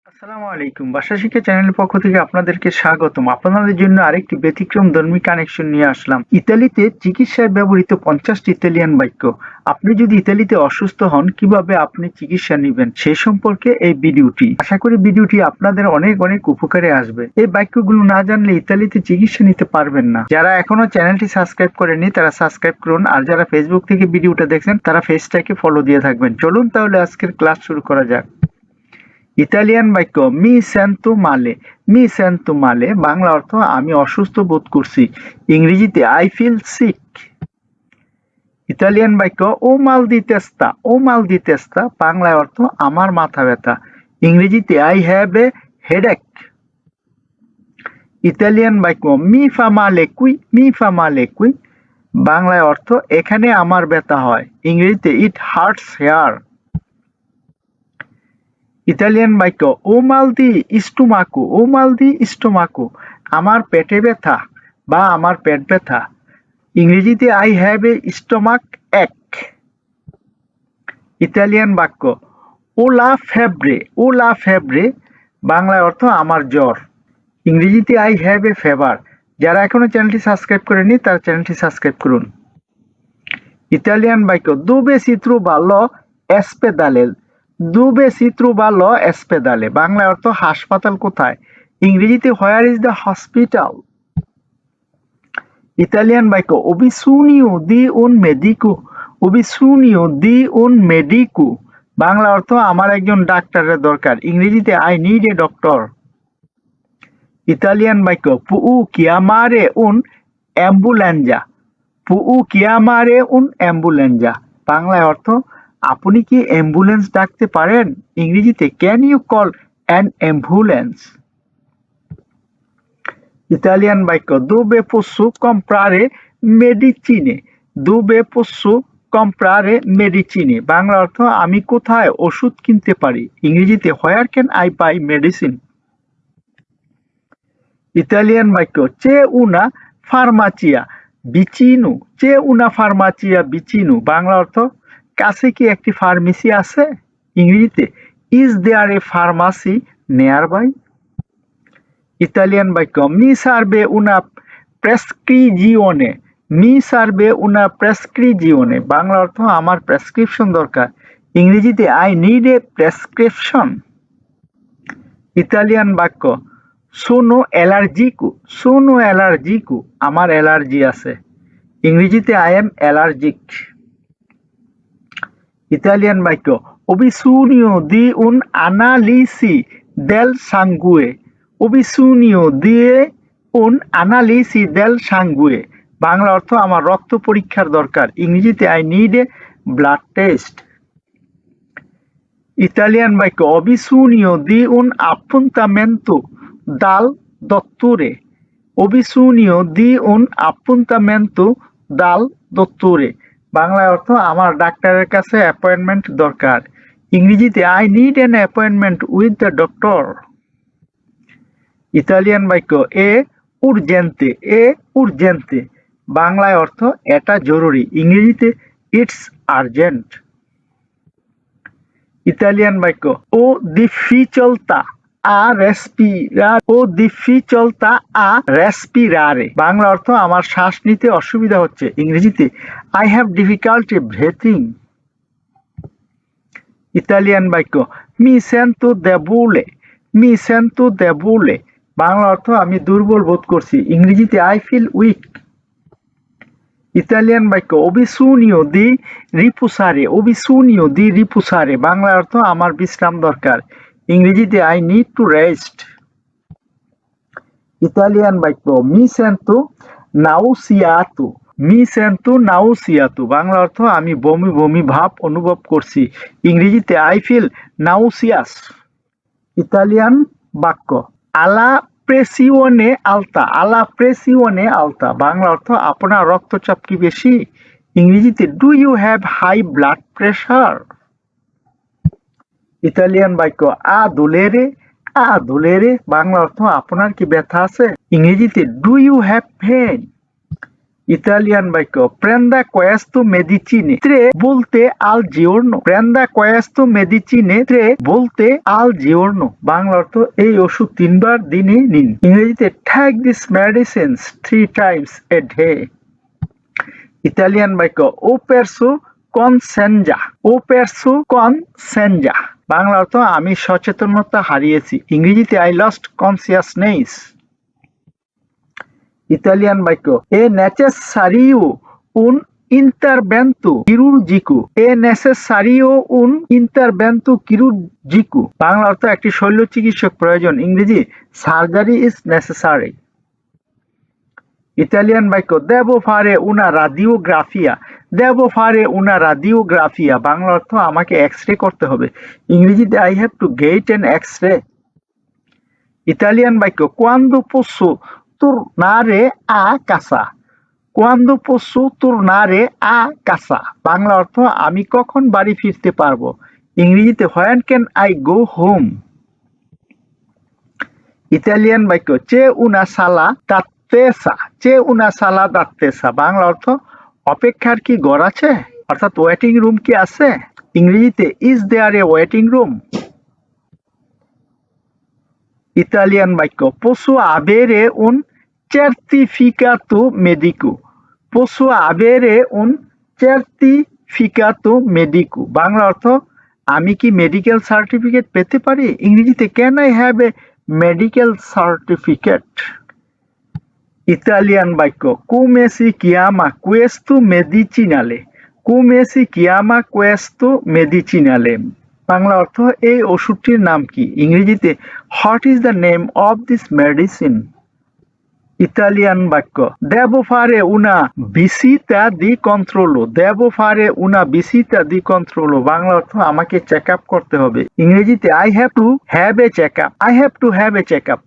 আসসালামু আলাইকুম। ভাষা শিক্ষা চ্যানেলের পক্ষ থেকে আপনাদেরকে স্বাগতম। আপনাদের জন্য আরেকটি ব্যতিক্রমধর্মী কানেকশন নিয়ে আসলাম। ইতালিতে চিকিৎসায় ব্যবহৃত 50টি ইতালিয়ান বাক্য। আপনি যদি ইতালিতে অসুস্থ হন, কিভাবে আপনি চিকিৎসা নিবেন সেই সম্পর্কে এই ভিডিওটি। আশা করি ভিডিওটি আপনাদের অনেক অনেক উপকারে আসবে। এই বাক্যগুলো না জানলে ইতালিতে চিকিৎসা নিতে পারবেন না। যারা এখনো চ্যানেলটি সাবস্ক্রাইব করেননি তারা সাবস্ক্রাইব করুন, আর যারা ফেসবুক থেকে ভিডিওটা দেখছেন তারা পেজটাকে ফলো দিয়ে থাকবেন। চলুন তাহলে আজকের ক্লাস শুরু করা যাক। ইতালিয়ান বাক্য মি সেন্তো মালে। মি সেন্তো মালে বাংলা অর্থ আমি অসুস্থ বোধ করছি। ইংরেজিতে আই ফিল সিক। ইতালিয়ান বাক্য ও মাল দি তেস্তা। ও মাল দি তেস্তা বাংলায় অর্থ আমার মাথা ব্যথা। ইংরেজিতে I have a headache. Italian বাক্য মি ফা মালে কুই। মি ফা মালে কুই বাংলায় অর্থ এখানে আমার ব্যথা হয়। ইংরেজিতে ইট হার্টস হেয়ার। ইতালিয়ান বাক্য ও মাল দি স্টোমাকো। ও মাল দি স্টোমাকো আমার পেটে ব্যথা বা আমার পেট ব্যথা। ইংরেজিতে আই হ্যাভ এ স্টোমাক এক। ইতালিয়ান বাক্য ও লা ফেব্রে। ও লা ফেব্রে বাংলায় অর্থ আমার জ্বর। ইংরেজিতে আই হ্যাভ এ ফেভার। যারা এখনো চ্যানেলটি সাবস্ক্রাইব করেনি তারা চ্যানেলটি সাবস্ক্রাইব করুন। ইতালিয়ান বাক্য দুবে সিত্রু ভালো এসপেদালে। দুবে সিত্রু ভালো এসপেদালে বাংলায় অর্থ হাসপাতাল কোথায়। ইংরেজিতে where is the hospital. Italian বাক্য ওবিসুনিও দি উন মেডিকো। ওবিসুনিও দি উন মেডিকো বাংলা অর্থ আমার একজন ডাক্তারের দরকার। ইংরেজিতে I need a doctor. Italian বাক্য পুউ কিয়ামারে উন অ্যাম্বুলেঞ্জা। পুউ কিয়ামারে উন অ্যাম্বুলেঞ্জা বাংলায় অর্থ আপনি কি অ্যাম্বুলেন্স ডাকতে পারেন। ইংরেজিতে can you call an ambulance. Italian বাক্য দুবে পোসো কম্প্রারে মেডিচিনে। দুবে পোসো কম্প্রারে মেডিচিনে বাংলা অর্থ আমি কোথায় ওষুধ কিনতে পারি। ইংরেজিতে where can I by medicine. Italian বাক্য চে উনা ফার্মাচিয়া বিচিনু। চে উনা ফার্মাচিয়া বিচিনু বাংলা অর্থ কাছে কি একটি ফার্মেসি আছে। ইংরেজিতে is there a pharmacy nearby. Italian বাক্য মি সার্ভে উনা প্রেসক্রিজিওনে। মি সার্ভে উনা প্রেসক্রিজিওনে বাংলা অর্থ আমার প্রেসক্রিপশন দরকার। ইংরেজিতে I need a prescription. Italian বাক্য সোনো অ্যালার্জিকু। সোনো অ্যালার্জিকু আমার অ্যালার্জি আছে। ইংরেজিতে আই এম অ্যালার্জিক। ইতালিয়ান বাক্য ওবিসুনিও দি উন আনালিসি দেল সাঙ্গুয়ে। ওবিসুনিও দিয়ে উন আনালিসি দেল সাঙ্গুয়ে বাংলা অর্থ আমার রক্ত পরীক্ষার দরকার। ইংরেজিতে I need A blood test. Italian বাক্য ওবিসুনিও দি উন আপ্পুন্তামেন্তো দাল দত্তরে। ওবিসুনিও দি উন আপ্পুন্তামেন্তো দাল দত্তরে বাংলায় অর্থ আমার ডাক্তারের কাছে অ্যাপয়েন্টমেন্ট দরকার। ইংরেজিতে I need an appointment with the doctor. Italian বাক্য এ উর্জেন্তে। এ উর্জেন্তে বাংলায় অর্থ এটা জরুরি। ইংরেজিতে ইটস আর্জেন্ট। ইতালিয়ান বাক্য ও ডিফিচলতা আ রেসপিরারে। ও ডিফিচলতা আ রেসপিরারে বাংলা অর্থ আমার শ্বাস নিতে অসুবিধা হচ্ছে। ইংরেজিতে I have difficulty breathing. Italian বাক্য মি সেন্তো দেবুলে। মি সেন্তো দেবুলে বাংলা অর্থ আমি দুর্বল বোধ করছি। ইংরেজিতে আই ফিল উইক। ইতালিয়ান বাক্য ওবিসুনিও দি রিপুসারে। ওবিসুনিও দি রিপুসারে বাংলা অর্থ আমার বিশ্রাম দরকার। ইংরেজিতে I need to rest. Italian বাক্য মি সেন্তো নাউসিয়াতো। মি সেন্তো নাউসিয়াতো বাংলা অর্থ আমি বমি বমি ভাব অনুভব করছি। ইংরেজিতে আই ফিল নাউসিয়াস। ইতালিয়ান বাক্য আলা প্রেসিওনে আলতা। আলা প্রেসিওনে আলতা বাংলা অর্থ আপনার রক্তচাপ কি বেশি। ইংরেজিতে do you have high blood pressure. Italian বাক্য আ দোলেরে। আ দোলেরে বাংলা অর্থ আপনার কি ব্যথা আছে। ইংরেজিতে do you have pain. Italian বাক্য প্রেন্দা কোয়েস্তো মেডিচিনে ত্রে বলতে আল জিওর্নো। প্রেন্দা কোয়েস্তো মেডিচিনে ত্রে বলতে আল জিওর্নো। বাংলা অর্থ এই ওষুধ 3 বার দিনে নিন। ইংরেজিতে take this medicines 3 times a day. Italian বাক্য ও পেরসো কনসেনজা। ও পেরসো কনসেনজা। বাংলা অর্থ আমি সচেতনতা হারিয়েছি। ইংরেজিতে আই লস্ট কনসিয়াসনেস। ইতালিয়ান বাক্য এ নেসেসারিও উন ইন্টারভেন্তো কিরুরজিকো। এ নেসেসারিও উন ইন্টারভেন্তো কিরুরজিকো। বাংলা অর্থ একটি শল্য চিকিৎসক প্রয়োজন। ইংরেজি সার্জারি ইজ নেসেসারি। ইতালিয়ান বাক্য দেবো ফারে উনা রাডিওগ্রাফিয়া। দেবো ফারে উনা রাডিওগ্রাফিয়া। বাংলা অর্থ আমাকে এক্স-রে করতে হবে। ইংরেজিতে I have to get an x-ray. Italian বাক্য কোয়ান্দো পোসো tornare a casa। কোয়ান্দো পোসো tornare a casa। Bangla অর্থ আমি কখন বাড়ি ফিরতে পারবো। ইংরেজিতে when can I go home। Italian বাক্য চে উনা সালা দাত্তেসা। চে উনা সালা দাত্তেসা। বাংলা অর্থ অপেক্ষার কি ঘর আছে, অর্থাৎ ওয়েটিং রুম কি আছে। ইংরেজিতে is there a waiting room. Italian বাক্য posso avere un certificato medico। posso avere un certificato medico। Bangla অর্থ আমি কি মেডিকেল সার্টিফিকেট পেতে পারি। ইংরেজিতে can I have a medical certificate. Italian বাক্য come si chiama questo medicinale। come si chiama questo medicinale। Bangla অর্থ এই ওষুধটির নাম কি। ইংরেজিতে what is the name of this medicine. Italian বাক্য দেবো ফারে উনা ভিসিতা দি কন্ট্রোলো। দেবো ফারে উনা ভিসিতা দি কন্ট্রোলো। বাংলা অর্থ আমাকে চেক আপ করতে হবে। ইংরেজিতে I have to have a check up. I have to have a check up.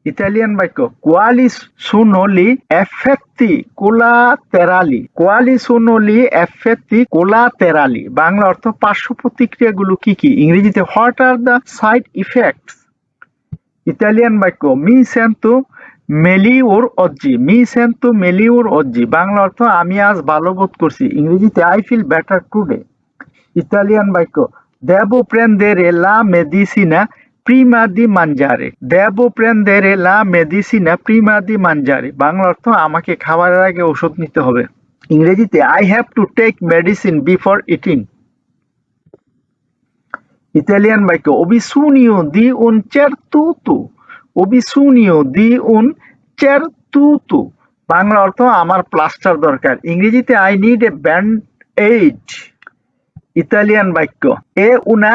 Italian বাক্য কোয়ালি সুনোলি এফেক্টি কোলাতেরালি। কোয়ালি সুনোলি এফেক্টি কোলাতেরালি। বাংলা অর্থ পার্শ্ব প্রতিক্রিয়াগুলো কি কি। ইংরেজিতে what are the side effects. Italian বাক্য মি সেন্তো মেলিওর অজ্জি। মি সেন্তো মেলিওর অজ্জি। বাংলা অর্থ আমি আজ ভালো বোধ করছি। ইংরেজিতে I feel better today. Italian বাক্য দেবো প্রেন্দেরে লা মেডিসিনা প্রিমা দি মানজারে। দেবো প্রেন্দেরে লা মেডিসিনা প্রিমা দি মানজারে। বাংলা অর্থ আমাকে খাবারের আগে ওষুধ নিতে হবে। ইংরেজিতে I have to take medicine before eating. Italian বাক্য ওবিসুনিও দি উন চেরতুতু। ওবিসুনিও দি উন চেরতুতু। বাংলা অর্থ আমার প্লাস্টার দরকার। ইংরেজিতে I need a band aid. Italian বাক্য এ উনা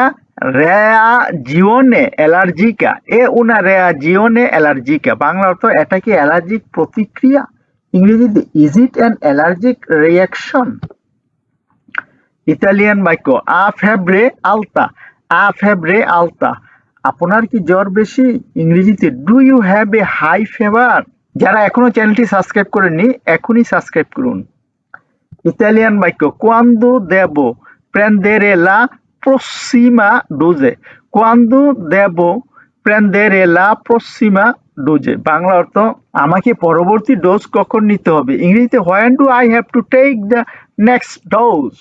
reazione allergica। এ una reazione allergica। বাংলা অর্থ এটা কি অ্যালার্জিক প্রতিক্রিয়া। ইংরেজিতে is it an allergic reaction. Italian বাক্য আ ফেব্রে আলতা। আ ফেব্রে আলতা। আপনার কি জ্বর বেশি। ইংরেজিতে do you have a high fever. যারা এখনো চ্যানেলটি সাবস্ক্রাইব করেননি এখনই সাবস্ক্রাইব করুন। ইতালিয়ান বাক্য কোয়ান্দো দেবো প্রেন্দেরে লা prossima dose। quando devo prendere la prossima dose। Bangla অর্থ আমাকে পরবর্তী ডোজ কখন নিতে হবে। ইংরেজিতে when do I have to take the next dose।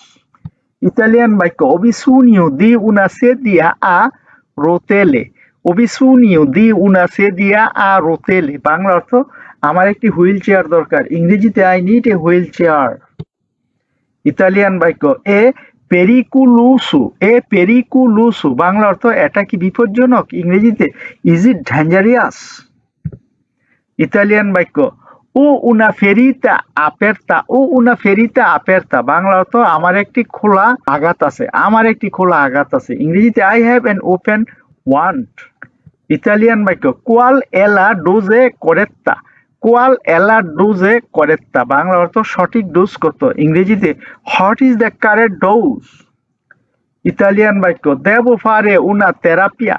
Italian বাক্য ওবিসুনিও দি una sedia a rotelle। ওবিসুনিও the una sedia a rotelle। Bangla অর্থ আমার একটি হুইল চেয়ার দরকার। ইংরেজিতে I need A wheel chair. Italian বাক্য এ পেরিকুলুসু। এ পেরিকুলুসু। বাংলা অর্থ এটা কি বিপজ্জনক। ইংরেজিতে ইজ ইট ডেঞ্জারিয়াস। ইতালিয়ান বাক্য ও উনা ফেরিতা আপারতা। ও উনা ফেরিতা আপারতা। বাংলা অর্থ আমার একটি খোলা আঘাত আছে। আমার একটি খোলা আঘাত আছে। ইংরেজিতে I have an open wand. Italian বাক্য কোয়াল এলা ডোজে করেত্তা। কোয়াল এলা ডোজে করেত্তা। বাংলা অর্থ সঠিক ডোজ কত। ইংরেজিতে what is the correct dose. Italian বাক্য দেবো ফারে উনা থেরাপিয়া।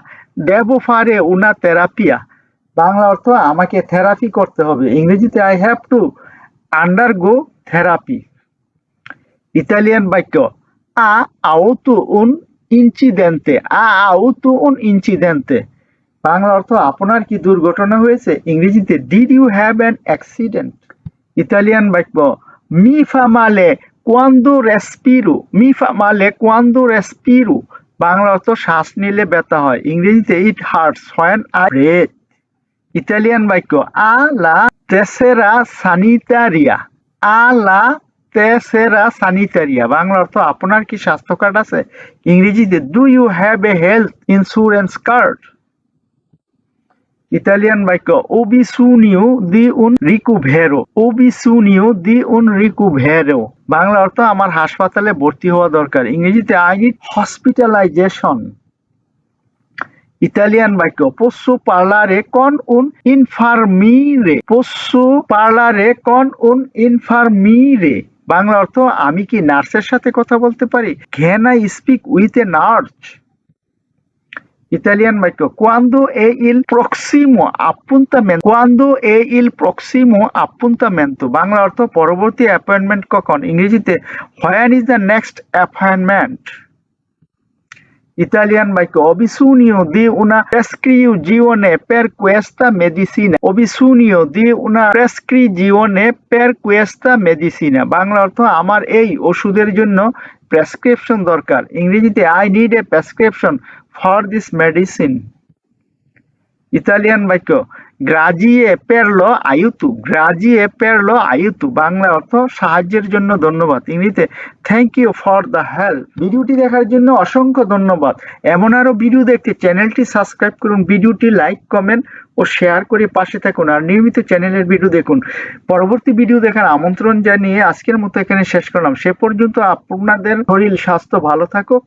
দেবো ফারে উনা থেরাপিয়া। বাংলা অর্থ আমাকে থেরাপি করতে হবে। ইংরেজিতে I have two undergo therapy. Italian বাক্য আ আউতু উন ইনসিডেন্টে। আ আউতু উন ইনসিডেন্টে। বাংলা অর্থ আপনার কি দুর্ঘটনা হয়েছে। ইংরেজিতে did you have an accident. Italian বাক্য মি ফা মালে কোয়ান্দো রেসপিরো, মি ফা মালে কোয়ান্দো রেসপিরো, বাংলা অর্থ শ্বাস নিলে ব্যথা হয়, ইংরেজিতে it hurts when I breath. Italian বাক্য আ লা তেসেরা সানিটারিয়া, আ লা তেসেরা সানিটারিয়া, বাংলা অর্থ আপনার কি স্বাস্থ্য কার্ড আছে, ইংরেজিতে do you have a health insurance card. Italian বাক্য ওবিসুনিও দি উন রিকুভেরো, ওবিসুনিও দি উন রিকুভেরো, বাংলা অর্থ আমার হাসপাতালে ভর্তি হওয়া দরকার, ইংরেজিতে আই নিড হসপিটালাইজেশন। ইতালিয়ান বাক্য পোসো পার্লারে কন উন ইনফার্মিরে, পোসো পার্লারে কন উন ইনফার্মিরে, বাংলা অর্থ আমি কি নার্সের সাথে কথা বলতে পারি, can I speak with a nurse. Italian বাক্য কোয়ান্দো এ ইল প্রক্সিমো আপ্পুন্তামেন্তো, কোয়ান্দো এ ইল প্রক্সিমো আপ্পুন্তামেন্তো, বাংলা অর্থ পরবর্তী অ্যাপয়েন্টমেন্ট কখন, ইংরেজিতে when is the next appointment. Italian বাক্য অবিসুনিও দি উনা প্রেসক্রিজিওনে per questa medicina, অবিসুনিও দি উনা প্রেসক্রিজিওনে per questa medicina, বাংলা অর্থ আমার এই ওষুধের জন্য প্রেসক্রিপশন দরকার, ইংরেজিতে I need a prescription for this medicine. Italian বাক্য গ্রাজিয়ে পেরলো আয়ুতু, গ্রাজিয়ে পেরলো আয়ুতু, বাংলা অর্থ সাহায্যের জন্য ধন্যবাদ, ইংরেজিতে thank you for the help. ভিডিওটি দেখার জন্য অসংখ্য ধন্যবাদ। এমন আরো ভিডিও দেখতে চ্যানেলটি সাবস্ক্রাইব করুন, ভিডিওটি লাইক কমেন্ট ও শেয়ার করে পাশে থাকুন, আর নিয়মিত চ্যানেলের ভিডিও দেখুন। পরবর্তী ভিডিও দেখার আমন্ত্রণ জানিয়ে আজকের মতো এখানে শেষ করলাম। সে পর্যন্ত আপনাদের শরীর স্বাস্থ্য ভালো থাকুক।